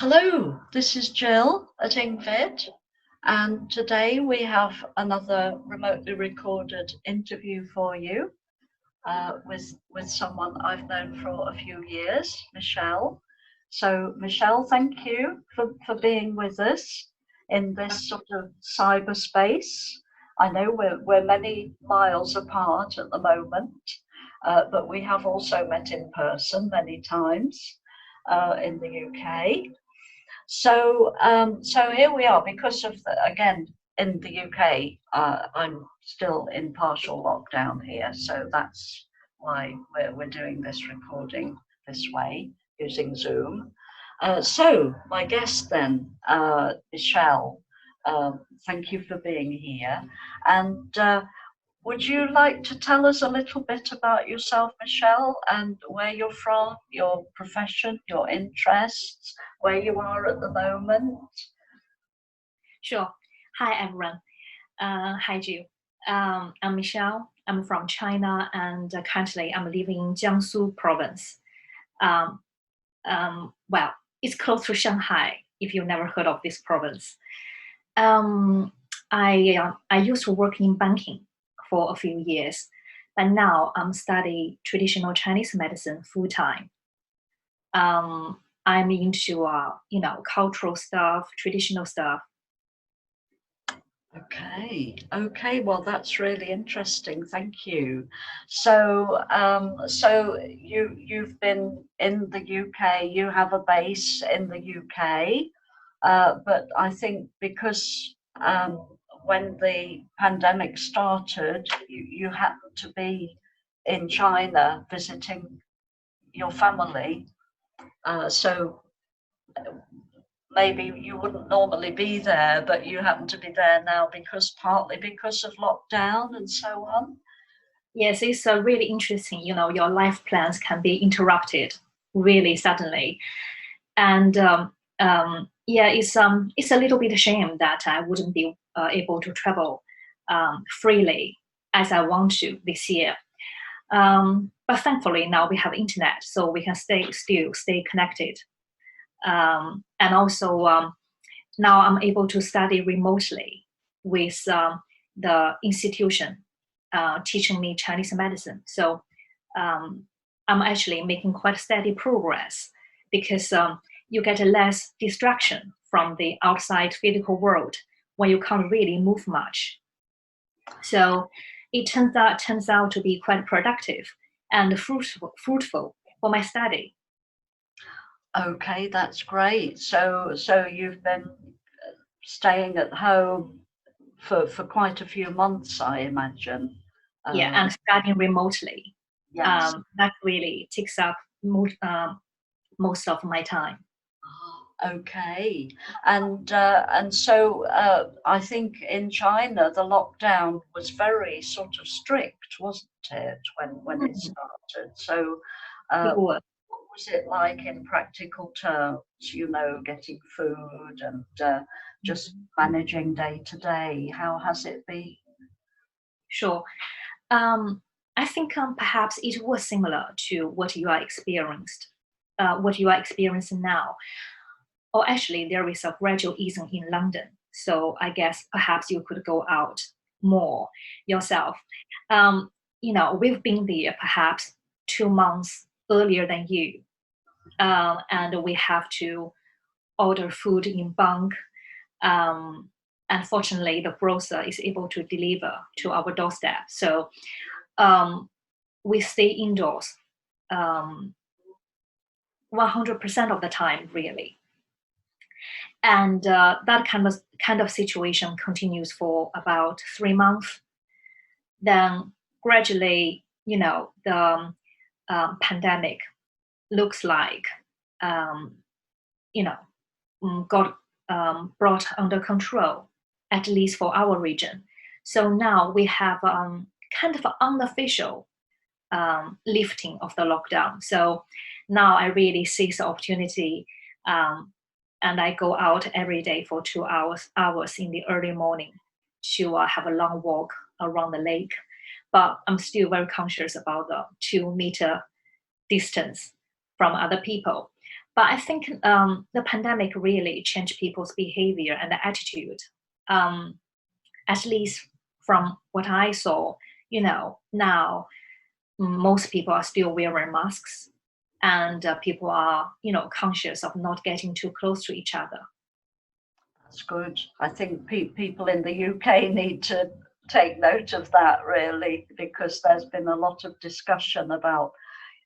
Hello, this is Jill at engVid, and today we have another remotely recorded interview for you with someone I've known for a few years, Michelle. So, Michelle, thank you for being with us in this sort of cyberspace. I know we're many miles apart at the moment, but we have also met in person many times in the UK. So here we are because of again in the UK. I'm still in partial lockdown here, so that's why we're doing this recording this way using Zoom. So my guest then, Michelle, thank you for being here. And would you like to tell us a little bit about yourself, Michelle, and where you're from, your profession, your interests, where you are at the moment? Sure. Hi, everyone. Hi, Jill. I'm Michelle. I'm from China, and currently I'm living in Jiangsu province. Um, well, it's close to Shanghai, if you've never heard of this province. I used to work in banking for a few years, but now I'm studying traditional Chinese medicine full time. I'm into cultural stuff, traditional stuff. Okay. Well, that's really interesting. Thank you. So you've been in the UK. You have a base in the UK, but I think because when the pandemic started, you happened to be in China visiting your family. So maybe you wouldn't normally be there, but you happen to be there now because partly because of lockdown and so on. Yes, it's really interesting. Your life plans can be interrupted really suddenly, and yeah, it's a little bit a shame that I wouldn't be able to travel freely as I want to this year. But thankfully now we have internet, so we can still stay connected. And also now I'm able to study remotely with the institution teaching me Chinese medicine. So I'm actually making quite steady progress because you get a less distraction from the outside physical world when you can't really move much. So it turns out to be quite productive and fruitful for my study. Okay, that's great. So you've been staying at home for quite a few months, I imagine. Yeah, Um, and studying remotely. yes. That really takes up most of my time. Okay. And so I think in China the lockdown was very sort of strict, wasn't it, when it Mm, started? So it was. what was it like in practical terms, getting food and just managing day to day? How has it been? Sure. Um, I think perhaps it was similar to what you are experiencing now. Or actually, there is a gradual easing in London, so I guess perhaps you could go out more yourself. Um, we've been there perhaps 2 months earlier than you, and we have to order food in bulk. Um, Unfortunately, the grocer is able to deliver to our doorstep. So um, we stay indoors 100% of the time, really. And that kind of situation continues for about 3 months. Then gradually, the pandemic looks like um, you know got brought under control, at least for our region. So now we have kind of an unofficial lifting of the lockdown. So now I really seize the opportunity, um, and I go out every day for 2 hours in the early morning to have a long walk around the lake. But I'm still very conscious about the 2 meter distance from other people. But I think the pandemic really changed people's behavior and attitude. At least from what I saw, now most people are still wearing masks, and people are, conscious of not getting too close to each other. That's good. I think people in the UK need to take note of that, really, because there's been a lot of discussion about,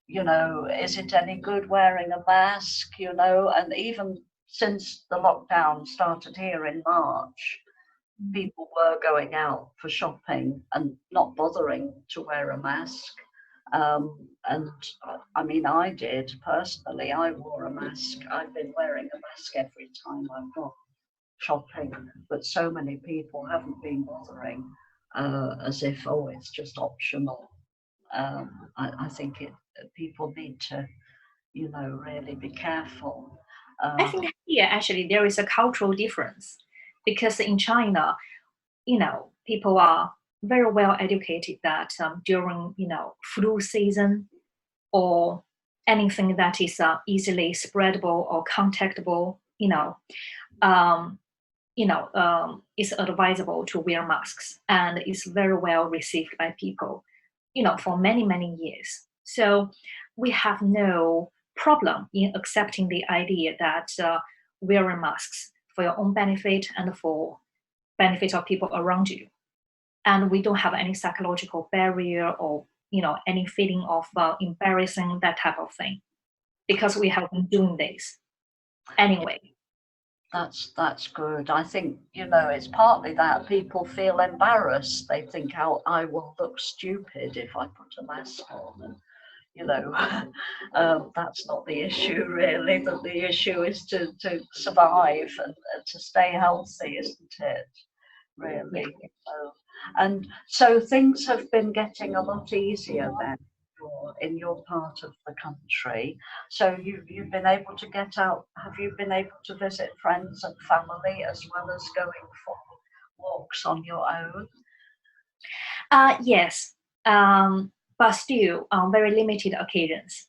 is it any good wearing a mask, and even since the lockdown started here in March, people were going out for shopping and not bothering to wear a mask. And I mean, I did personally, I wore a mask. I've been wearing a mask every time I've gone shopping, but so many people haven't been bothering, as if, oh, it's just optional. I think people need to, really be careful. I think here actually there is a cultural difference, because in China, people are very well educated that during, flu season or anything that is easily spreadable or contactable, um, it's advisable to wear masks, and it's very well received by people, for many, many years. So we have no problem in accepting the idea that wearing masks for your own benefit and for benefit of people around you. And we don't have any psychological barrier or, any feeling of embarrassing, that type of thing, because we have been doing this anyway. That's good. I think, it's partly that people feel embarrassed. They think, how I will look stupid if I put a mask on. And, that's not the issue, really. That the issue is to survive and to stay healthy, isn't it? Really. And so things have been getting a lot easier then in your part of the country. So you've been able to get out. Have you been able to visit friends and family as well as going for walks on your own? Yes, but still on very limited occasions.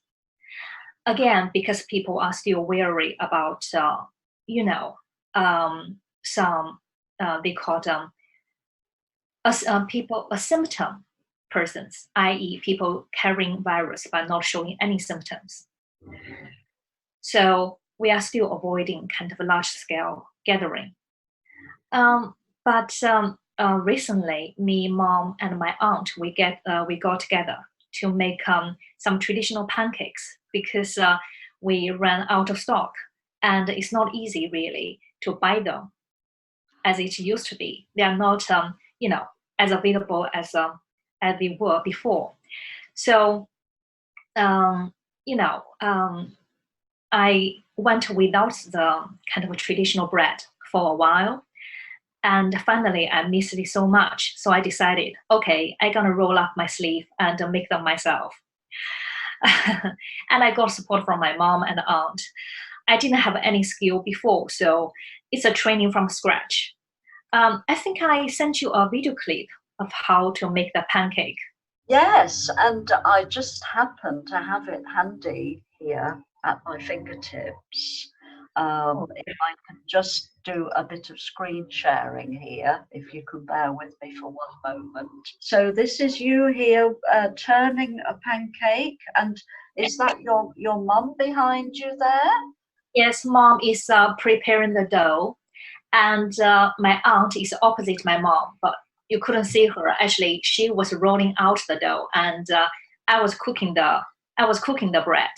Again, because people are still wary about, some they call them people symptom persons, i.e., people carrying virus but not showing any symptoms. So we are still avoiding kind of a large scale gathering. But recently, me, mom, and my aunt, we got together to make some traditional pancakes, because we ran out of stock, and it's not easy really to buy them as it used to be. They are not, as available as they were before. So, I went without the kind of a traditional bread for a while. And finally, I missed it so much. So I decided, okay, I'm going to roll up my sleeve and make them myself. And I got support from my mom and aunt. I didn't have any skill before, so it's a training from scratch. I think I sent you a video clip of how to make the pancake. Yes, and I just happen to have it handy here at my fingertips. If I can just do a bit of screen sharing here, if you could bear with me for one moment. So this is you here turning a pancake, and is that your mum behind you there? Yes, mom is preparing the dough, and my aunt is opposite my mom, but you couldn't see her. Actually, she was rolling out the dough, and I was cooking the bread.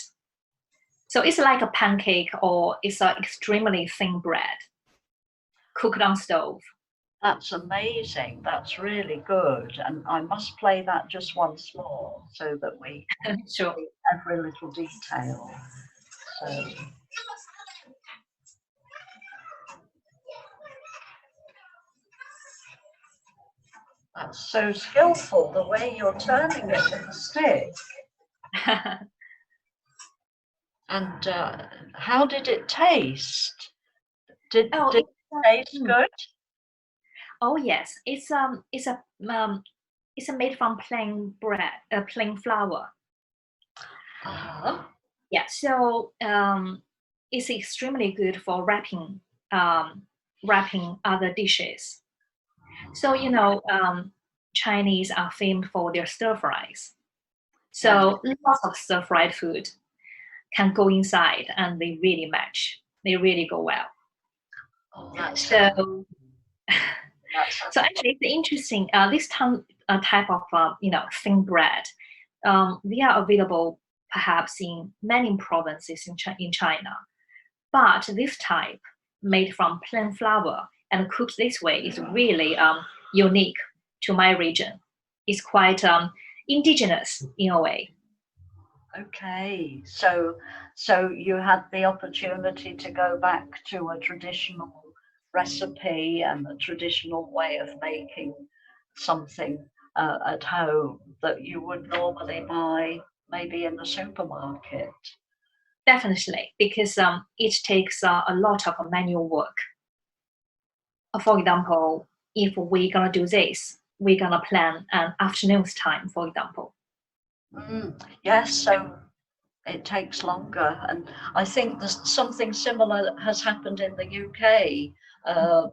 So it's like a pancake, or it's an extremely thin bread cooked on stove. That's amazing. That's really good. And I must play that just once more so that we Sure. see every little detail. So that's so skillful, the way you're turning it with the stick. And how did it taste? Did it taste good? Oh yes, it's made from plain bread, plain flour. Uh-huh. Yeah. So it's extremely good for wrapping other dishes. So Chinese are famed for their stir fries. So lots of stir fried food can go inside, and they really match. They really go well. Oh, that's so. So actually, it's interesting. This type of thin bread, they are available perhaps in many provinces in China. But this type, made from plain flour and cooked this way, is really unique to my region. It's quite indigenous in a way. Okay, so you had the opportunity to go back to a traditional recipe and a traditional way of making something at home that you would normally buy maybe in the supermarket. Definitely, because it takes a lot of manual work. For example, if we're gonna do this, we're gonna plan an afternoon's time, for example. Yes, so it takes longer, and I think there's something similar has happened in the UK.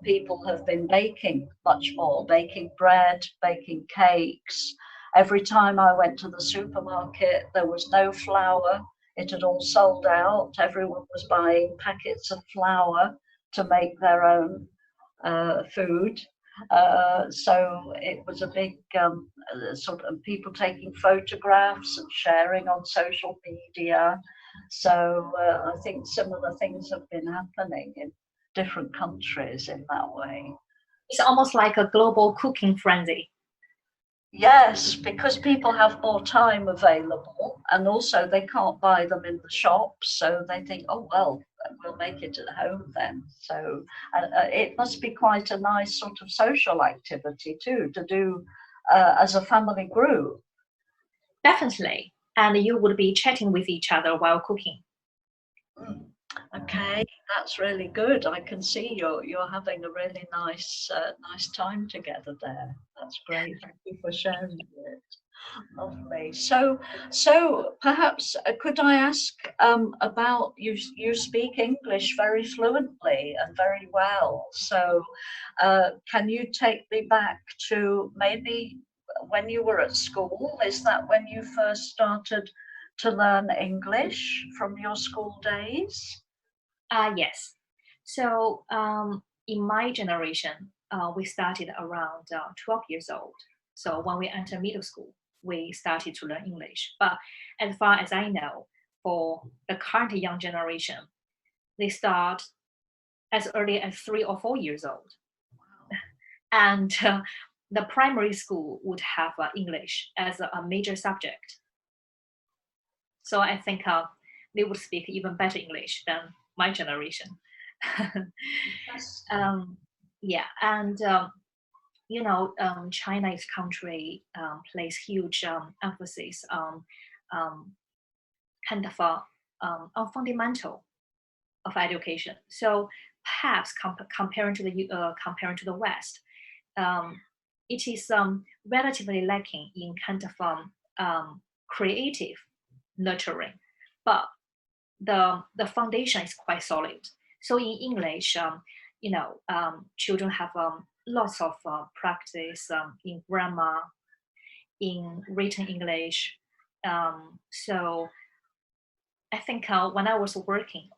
People have been baking much more, baking bread, baking cakes. Every time I went to the supermarket, there was no flour. It had all sold out. Everyone was buying packets of flour to make their own food. So it was a big sort of people taking photographs and sharing on social media. So I think similar things have been happening in different countries in that way. It's almost like a global cooking frenzy. Yes, because people have more time available, and also they can't buy them in the shops, so they think, oh well, we'll make it at home then. So it must be quite a nice sort of social activity too to do as a family group. Definitely. And you would be chatting with each other while cooking. Okay, that's really good. I can see you're having a really nice time together there. That's great. Thank you for sharing it. Lovely. So perhaps could I ask about you? You speak English very fluently and very well. So can you take me back to maybe when you were at school? Is that when you first started to learn English from your school days? Yes. So in my generation, we started around 12 years old. So when we enter middle school, we started to learn English. But as far as I know, for the current young generation, they start as early as 3 or 4 years old. And the primary school would have English as a major subject. So I think they would speak even better English than my generation. Yeah, and China's country places huge emphasis on kind of on fundamental of education. So perhaps comparing to the West, it is relatively lacking in kind of creative nurturing, but the foundation is quite solid. So in English, children have lots of practice in grammar, in written English. So I think when I was working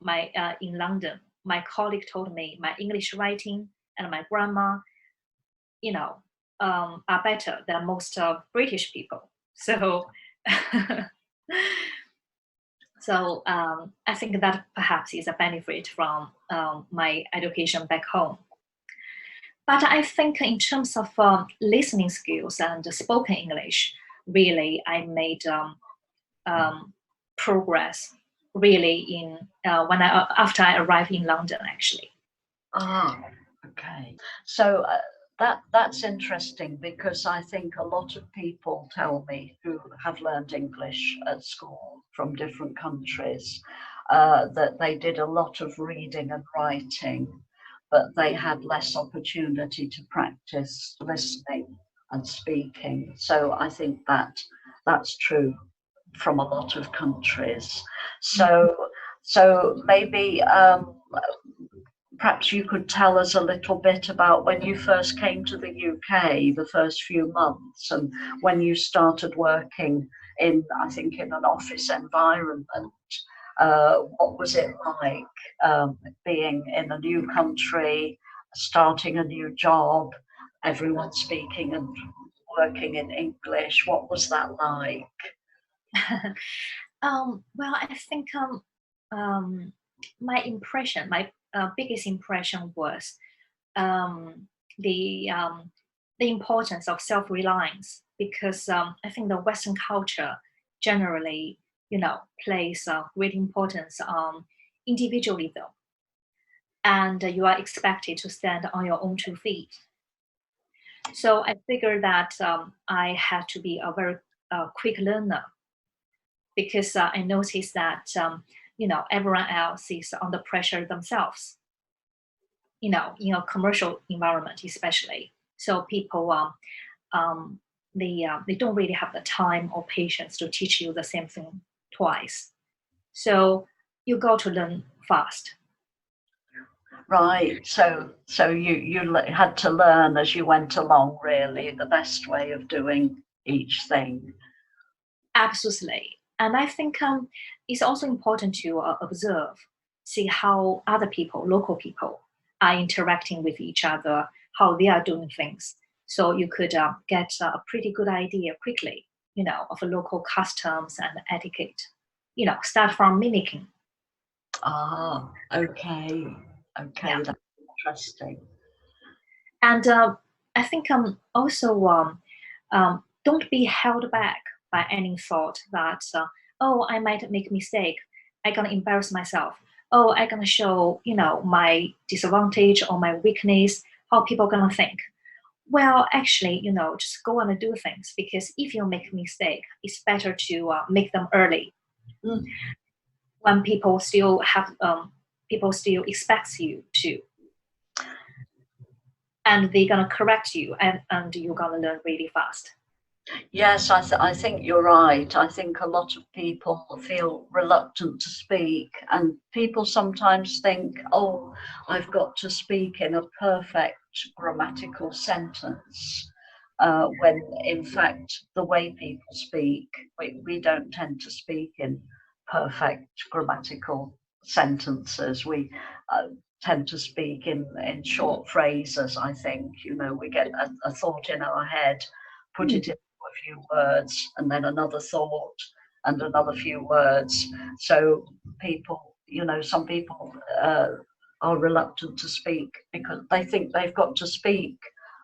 in London, my colleague told me my English writing and my grammar, are better than most British people. So. So I think that perhaps is a benefit from my education back home. But I think in terms of listening skills and spoken English, really I made progress really in after I arrived in London actually. Okay. So that's interesting because I think a lot of people tell me who have learned English at school from different countries that they did a lot of reading and writing, but they had less opportunity to practice listening and speaking. So I think that's true from a lot of countries. So So maybe perhaps you could tell us a little bit about when you first came to the UK, the first few months, and when you started working in, I think, in an office environment. What was it like being in a new country, starting a new job, everyone speaking and working in English? What was that like? Well, I think my impression, my biggest impression was um, the um, the importance of self-reliance, because I think the Western culture generally, place great importance on individualism, and you are expected to stand on your own 2 feet. So I figured that I had to be a very quick learner, because I noticed that everyone else is under pressure themselves. In a commercial environment, especially. So people um, they don't really have the time or patience to teach you the same thing twice. So you got to learn fast. Right. So you had to learn as you went along, really, the best way of doing each thing. Absolutely. And I think it's also important to observe, see how other people, local people, are interacting with each other, how they are doing things. So you could get a pretty good idea quickly, of local customs and etiquette. Start from mimicking. Ah, okay. Yeah. Okay, that's interesting. And I think also don't be held back by any thought that, oh, I might make a mistake. I'm going to embarrass myself. Oh, I'm going to show, my disadvantage or my weakness, how people are going to think. Well, actually, just go on and do things, because if you make a mistake, it's better to make them early, Mm. when people still expects you to, and they're gonna correct you, and you're gonna learn really fast. Yes, I think you're right. I think a lot of people feel reluctant to speak, and people sometimes think, oh, I've got to speak in a perfect grammatical sentence. When in fact, the way people speak, we don't tend to speak in perfect grammatical sentences. We tend to speak in short phrases, I think. We get a thought in our head, put it in a few words, and then another thought and another few words. So some people are reluctant to speak because they think they've got to speak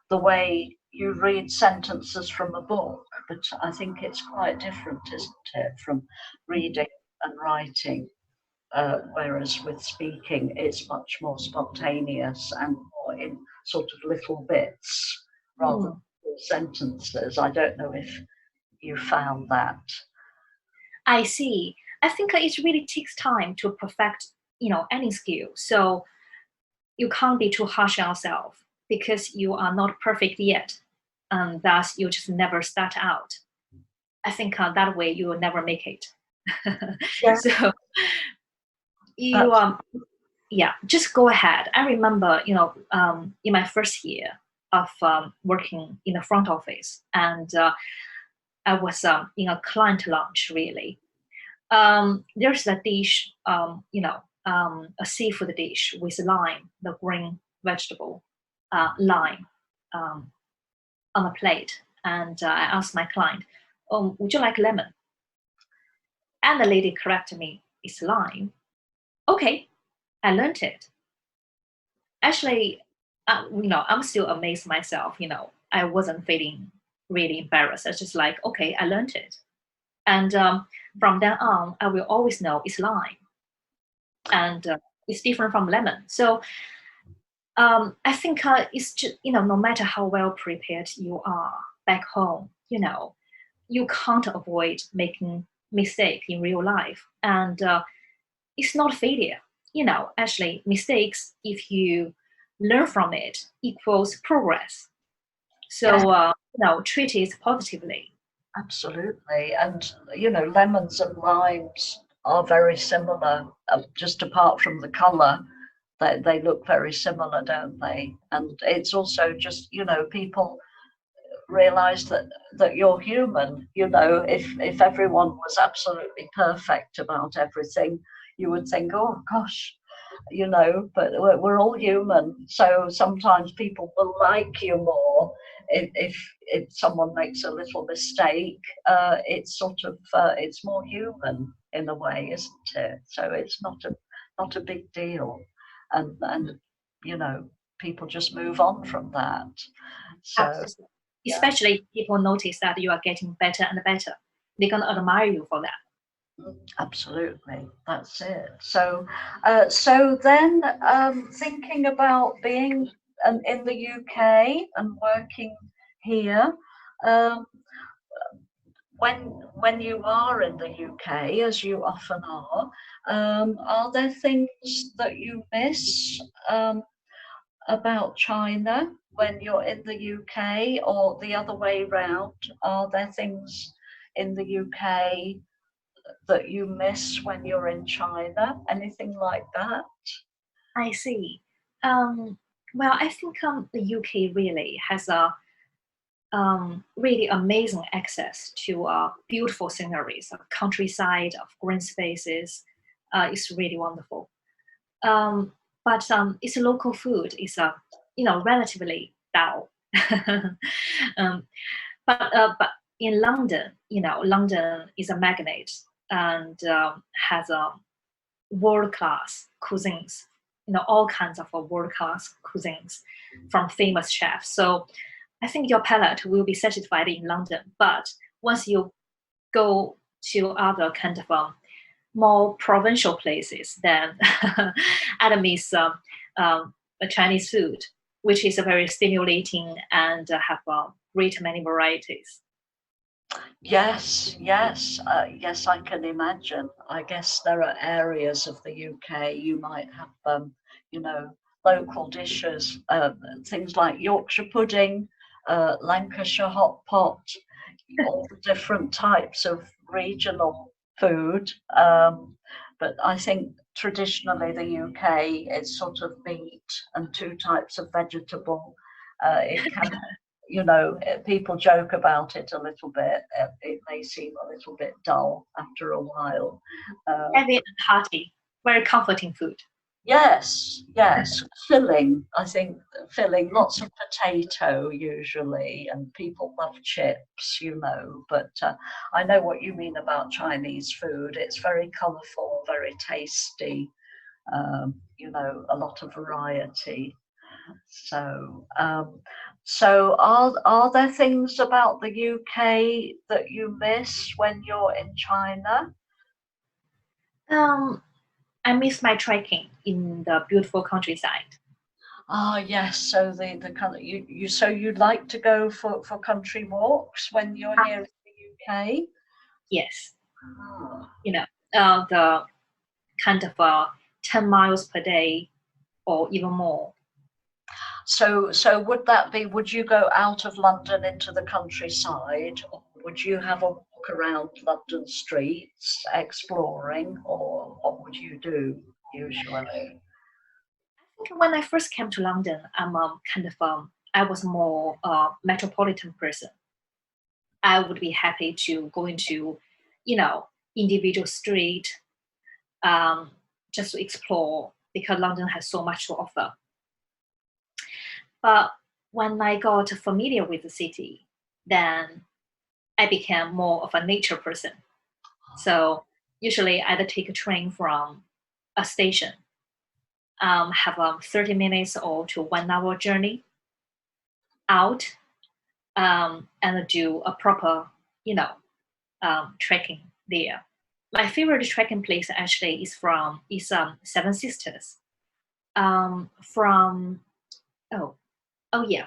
the way you read sentences from a book. But I think it's quite different, isn't it, from reading and writing? Whereas with speaking, it's much more spontaneous and more in sort of little bits rather Hmm. than full sentences. I don't know if you found that. I see. I think it really takes time to perfect, any skill. So you can't be too harsh on yourself, because you are not perfect yet, and thus you just never start out. I think that way you will never make it. Yeah, So you that's yeah, just go ahead. I remember, in my first year of working in the front office, and I was in a client lunch, really. There's a dish, a seafood dish with lime, the green vegetable, lime, um, on a plate. And I asked my client, would you like lemon? And the lady corrected me, it's lime. Okay, I learned it. Actually, I'm still amazed myself. I wasn't feeling really embarrassed. I was just like, okay, I learned it. And from then on, I will always know it's lime, and it's different from lemon. So I think it's just, no matter how well prepared you are back home, you can't avoid making mistake in real life, and it's not failure. Actually, mistakes, if you learn from it, equals progress. yes, So treat it positively. absolutely. And lemons and limes are very similar, just apart from the colour. They look very similar, don't they? And it's also just, you know, people realize that you're human. You know, if everyone was absolutely perfect about everything, you would think, oh gosh, you know, but we're all human. So sometimes people will like you more if someone makes a little mistake. It's sort of it's more human in a way, isn't it? So it's not a big deal, and you know, people just move on from that. So Absolutely. yeah. Especially if people notice that you are getting better and better. They're gonna admire you for that. Absolutely, that's it. So, so then, thinking about being in the UK and working here, um, when you are in the UK, as you often are there things that you miss about China when you're in the UK, or the other way round? Are there things in the UK that you miss when you're in China? Anything like that? I see. Um, well, I think the UK really has a really amazing access to beautiful sceneries, of countryside, of green spaces. It's really wonderful. But its local food is relatively dull. um, but in London, London is a magnet and has a world class cuisines. All kinds of world class cuisines from famous chefs. So I think your palate will be satisfied in London. But once you go to other kind of more provincial places, then I miss Chinese food, which is very stimulating and have great many varieties. Yes, yes, yes, I can imagine. I guess there are areas of the UK you might have, you know, local dishes, things like Yorkshire pudding, Lancashire hot pot, all the different types of regional food. But I think traditionally the UK is sort of meat and two types of vegetable. It can, you know, people joke about it a little bit. It may seem a little bit dull after a while. Heavy and hearty, very comforting food. Yes, yes, filling. I think filling, lots of potato usually, and people love chips, you know. But I know what you mean about Chinese food. It's very colourful, very tasty. You know, a lot of variety. So, so are there things about the UK that you miss when you're in China? Um, I miss my trekking in the beautiful countryside. Ah, yes. So the kind of you so you like to go for country walks when you're Ah, here in the UK? yes, Ah. you know, the kind of 10 miles per day or even more. So would that be? Would you go out of London into the countryside, or would you have a walk around London streets exploring, or what would you do usually? I think when I first came to London, I was more metropolitan person. I would be happy to go into, individual street, um, just to explore because London has so much to offer. But when I got familiar with the city, then I became more of a nature person. So usually I'd take a train from a station, have a 30 minutes or to 1 hour journey out, and do a proper, you know, trekking there. My favorite trekking place actually is Seven Sisters. From oh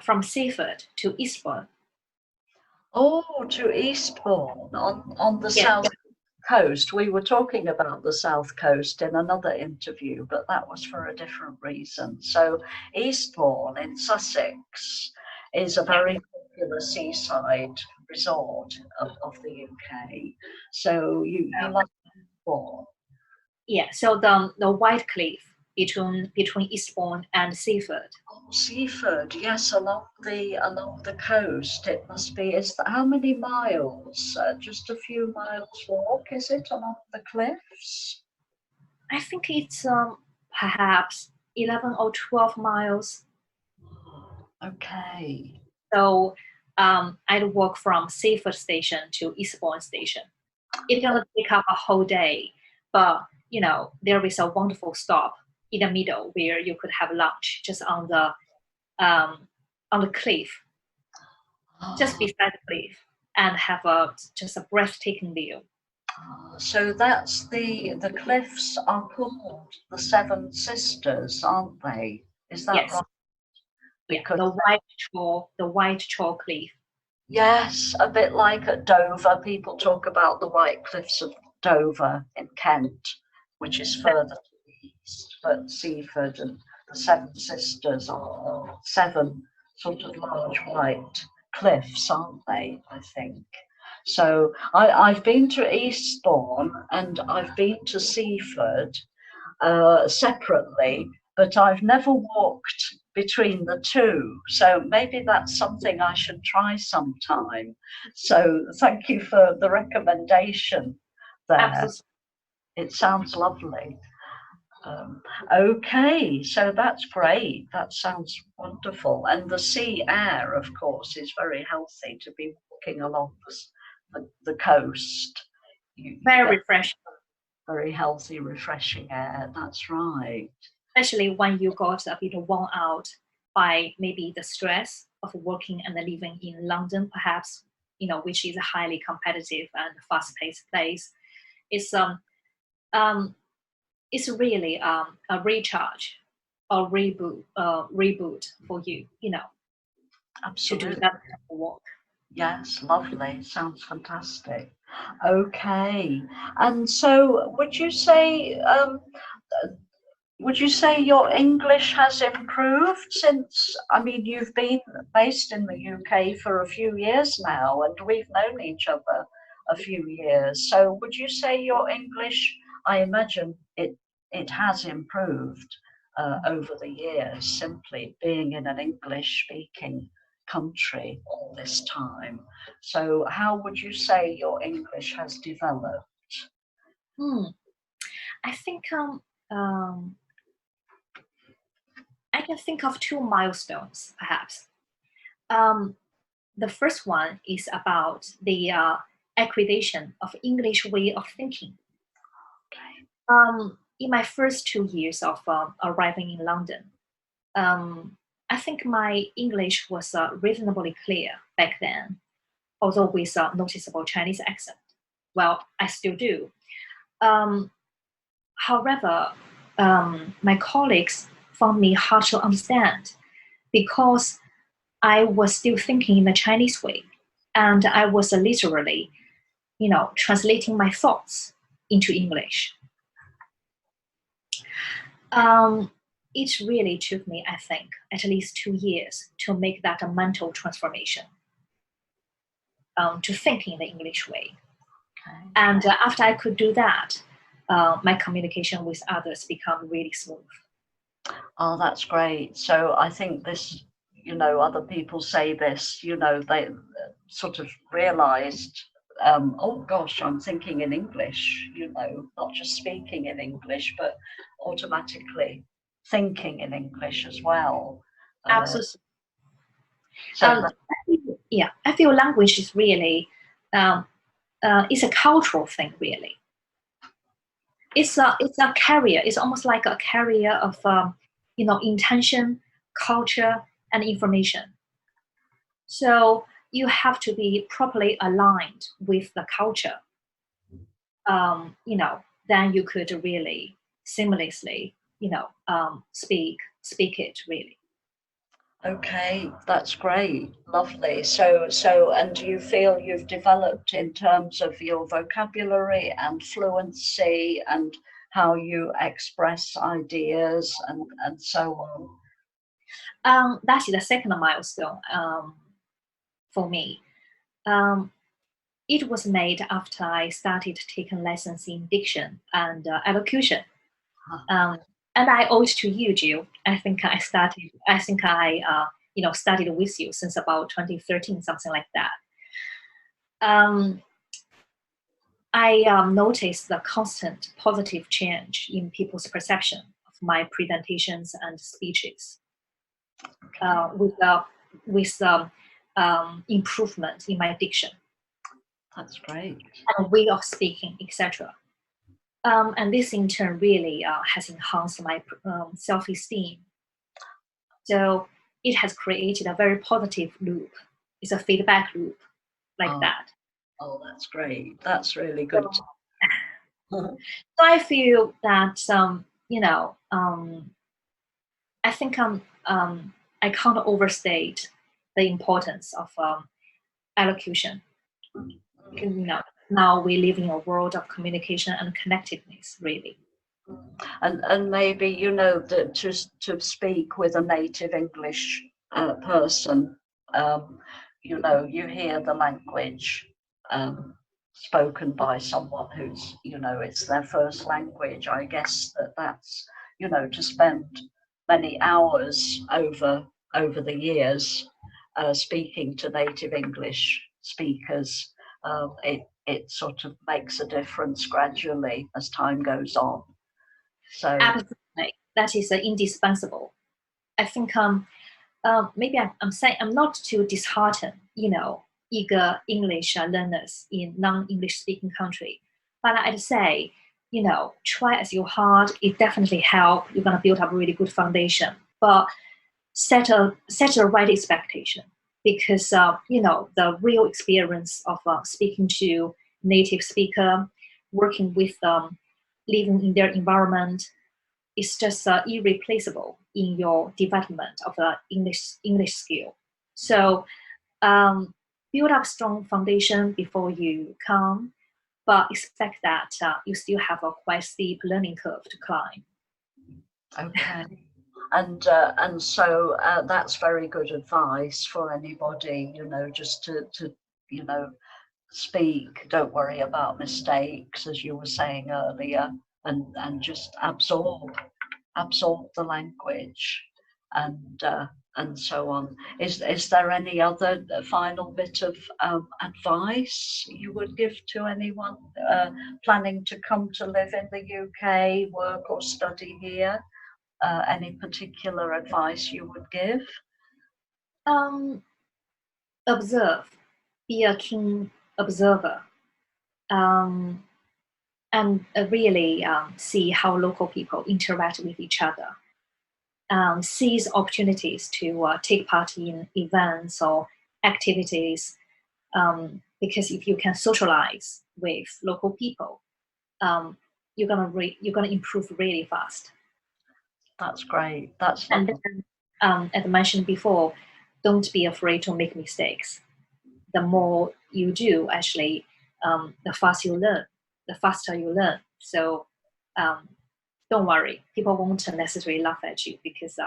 from Seaford to Eastbourne. Oh, to Eastbourne on the Yeah, south coast. We were talking about the south coast in another interview, but that was for a different reason. So Eastbourne in Sussex is a yeah. very popular seaside resort of the UK. So you like Eastbourne? Yeah, so the white cliff between Eastbourne and Seaford. Oh, Seaford, yes, along the coast. It must be. How many miles? Just a few miles walk, is it, along the cliffs? I think it's perhaps 11 or 12 miles. Okay. So I'd walk from Seaford Station to Eastbourne Station. It's gonna take up a whole day, but there is a wonderful stop in the middle where you could have lunch just on the cliff, just beside the cliff, and have just a breathtaking view. So that's the cliffs are called the Seven Sisters, aren't they? Is that Yes, right? yeah, Because the white chalk cliff. yes, a bit like at Dover, people talk about the White Cliffs of Dover in Kent, which is further to the east. But Seaford and the Seven Sisters are seven sort of large white cliffs, aren't they? I think. So I've been to Eastbourne and I've been to Seaford separately, but I've never walked between the two. So maybe that's something I should try sometime. So thank you for the recommendation there. Absolutely. It sounds lovely. Um, okay, so that's great. That sounds wonderful. And the sea air, of course, is very healthy to be walking along the coast. You Very get refreshing, very healthy, refreshing air. That's right. especially when you got a bit worn out by maybe the stress of working and living in London, perhaps, which is a highly competitive and fast-paced place. It's um it's really a recharge or reboot for you, to do Absolutely. that kind of work. Yes, lovely. Sounds fantastic. Okay. And so would you say your English has improved since, I mean, you've been based in the UK for a few years now, and we've known each other a few years. So would you say your English, I imagine it has improved over the years, simply being in an English speaking country all this time. So how would you say your English has developed? Hmm. I think I can think of two milestones, perhaps. Um, the first one is about the accreditation of English way of thinking. Okay. In my first 2 years of arriving in London, I think my English was reasonably clear back then, although with a noticeable Chinese accent. Well, I still do. Um, However, my colleagues found me hard to understand because I was still thinking in the Chinese way, and I was literally, translating my thoughts into English. Um, it really took me, I think, at least 2 years to make that a mental transformation, to think in the English way. Okay. And after I could do that, my communication with others become really smooth. Oh, that's great. So I think this, other people say this, they sort of realized, oh gosh, I'm thinking in English, not just speaking in English, but automatically thinking in English as well. Uh, Absolutely. so that, Yeah, I feel language is really, it's a cultural thing, really. It's a carrier. It's almost like a carrier of, intention, culture, and information. So you have to be properly aligned with the culture. Then you could really seamlessly, speak it really. okay, that's great. Lovely. So, and do you feel you've developed in terms of your vocabulary and fluency and how you express ideas and so on? That is the second milestone for me. Um, it was made after I started taking lessons in diction and elocution. And I owe it to you, Jill. I think I studied with you since about 2013, something like that. I noticed the constant positive change in people's perception of my presentations and speeches, with improvement in my diction. That's great. And way of speaking, etc. And this in turn really has enhanced my self-esteem. So it has created a very positive loop. It's a feedback loop like that. Oh, that's great. That's really good. So I feel that, I think I can't overstate the importance of elocution. Because, now we live in a world of communication and connectedness, really. And maybe, to speak with a native English person, you hear the language spoken by someone who's, it's their first language. I guess that's, to spend many hours over the years speaking to native English speakers, it sort of makes a difference gradually as time goes on. So absolutely, that is indispensable. I think maybe I'm saying I'm not to dishearten, eager English learners in non-English speaking country, but I'd say, try as you hard. It definitely help. You're gonna build up a really good foundation, but set a right expectation, because the real experience of speaking to native speaker, working with them, living in their environment, is just irreplaceable in your development of the English skill. So build up strong foundation before you come, but expect that you still have a quite steep learning curve to climb. Okay. And so that's very good advice for anybody, just to speak. Don't worry about mistakes, as you were saying earlier, and just absorb the language, and so on. Is there any other final bit of advice you would give to anyone planning to come to live in the UK, work or study here? Any particular advice you would give? Observe, be a keen observer, and really see how local people interact with each other. Seize opportunities to take part in events or activities, because if you can socialize with local people, you're gonna improve really fast. That's great. That's and then, as I mentioned before, don't be afraid to make mistakes. The more you do, actually, the faster you learn. So don't worry, people won't necessarily laugh at you, because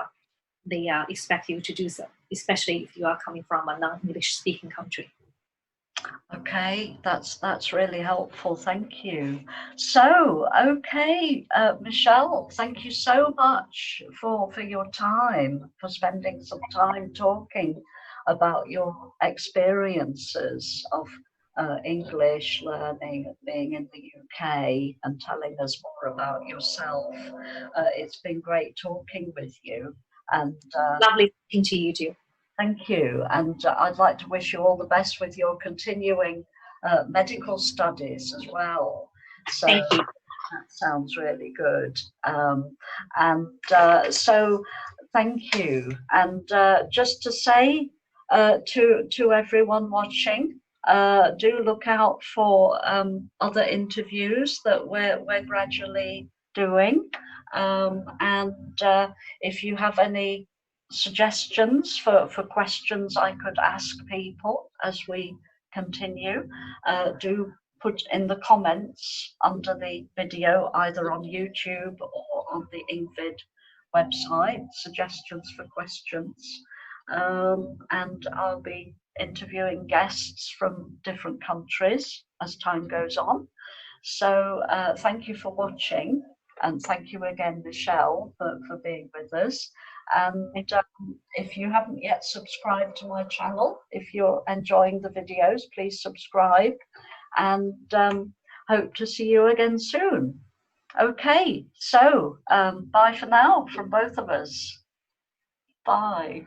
they expect you to do so, especially if you are coming from a non-English speaking country. Okay, that's really helpful. Thank you. So, okay, Michelle, thank you so much for your time, for spending some time talking about your experiences of English learning, being in the UK, and telling us more about yourself. It's been great talking with you. And lovely talking to you too. Thank you. And I'd like to wish you all the best with your continuing medical studies as well. So thank you. That sounds really good. So thank you. And just to say to everyone watching, do look out for other interviews that we're gradually doing. And if you have any suggestions for questions I could ask people as we continue, do put in the comments under the video, either on YouTube or on the engVid website, suggestions for questions, and I'll be interviewing guests from different countries as time goes on. So thank you for watching, and thank you again, Michelle, for being with us. And if you haven't yet subscribed to my channel, if you're enjoying the videos, please subscribe, and hope to see you again soon. Okay, so bye for now from both of us. Bye.